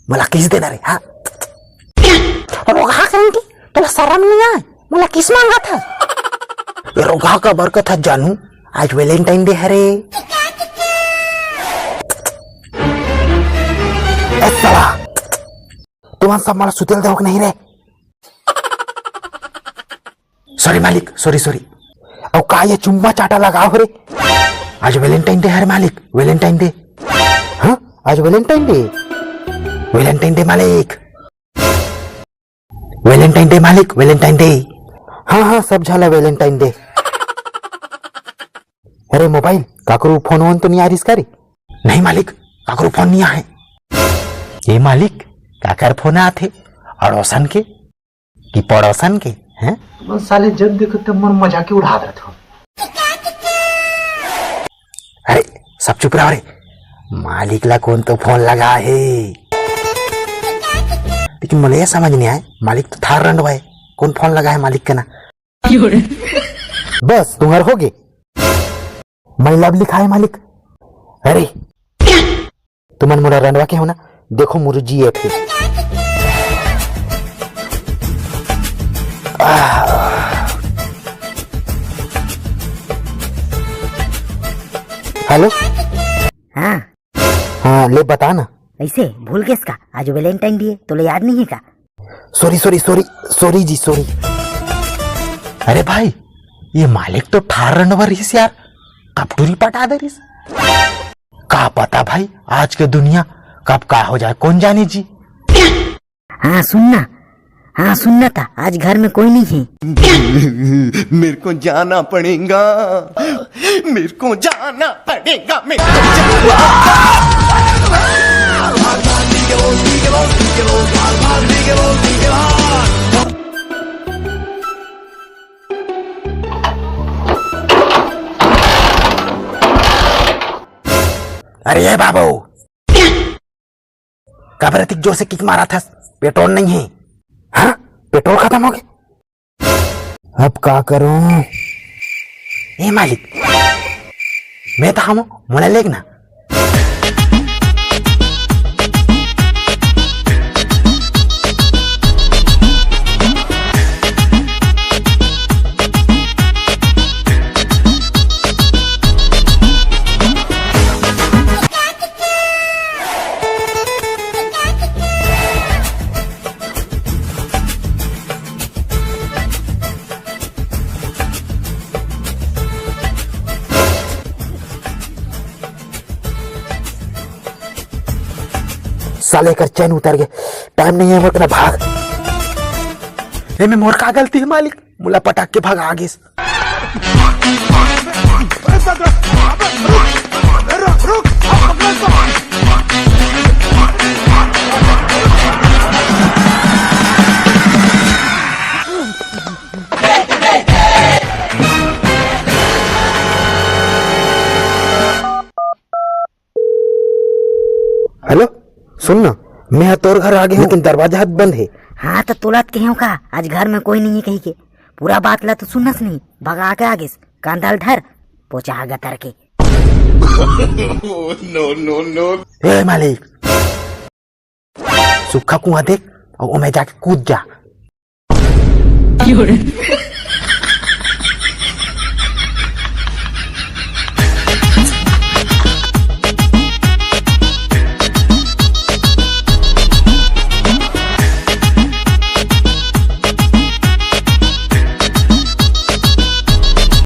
मला किस देणार रे? हा रोगा करेंगे तुला शर्म नहीं आए? मला किस मांगा था? ये रोगा का बरकत है जानू, आज वैलेंटाइन डे है रे। ऐसा तुम्हारा सब मला सुतेल देवक नहीं रे। सॉरी मालिक, सॉरी। अब का ये चुम्मा चाटा लगाओ रे? आज वैलेंटाइन डे है रे मालिक, वैलेंटाइन डे। हाँ आज वैलेंटाइन डे मालिक, वैलेंटाइन डे मालिक, वैलेंटाइन डे। हाँ सब झाला वैलेंटाइन डे। अरे मोबाइल काकरू फोन वोन तो नहीं आ रही इसका रे? नहीं मालिक काकरू फोन नहीं आए। ये मालिक काकर फोन आते अड़ोसन के कि पड़ोसन के हैं? साले जब देखो तब मन मजाक उड़ा रहा था। अरे सब चुप रहो रे, मालिक ला कौन तो फोन लगा है, लेकिन मुझे ये समझ नहीं आया मालिक तो थार रंडवा है, कौन फोन लगा है मालिक का ना? बस तुम्हार हो गए, मैं लब लिखा है मालिक। अरे तुमन मुरा रंडवा के हो ना, देखो मुर्जी है थे। हेलो हाँ ले बता ना। ऐसे भूल गए इसका, आज वैलेंटाइन डे तो याद नहीं है का? सॉरी जी सॉरी। अरे भाई ये मालिक तो ठार रनवर रहीस यार, कब टूरी पटा दे रहीस? का पता भाई आज के दुनिया कब का हो जाए कौन जाने जी। हाँ सुनना था, आज घर में कोई नहीं है। मेरे को जाना पड़ेगा। अरे ये बाबू कब रतिक जोर से किक मारा था, पेट्रोल नहीं है? हाँ पेट्रोल खत्म हो गया, अब क्या करूं? ए मालिक मैं तो हम मुझे लेगना। साले कर चैन उतर गए, टाइम नहीं है अपना भाग। ये में मोर का गलती है मालिक, मुला पटाक के भाग आगे। हेलो सुन ना, मैं तोर घर आ गया हूँ, लेकिन दरवाजा हाथ बंद है। हाँ तो तुलत के का आज घर में कोई नहीं है कही के, पूरा बात ला तो सुनना नहीं, भगा के आगे कांदाल धर पोचा गतर के। नो। ए मालिक सूखा कुआं देख और मैं जाके कूद जा।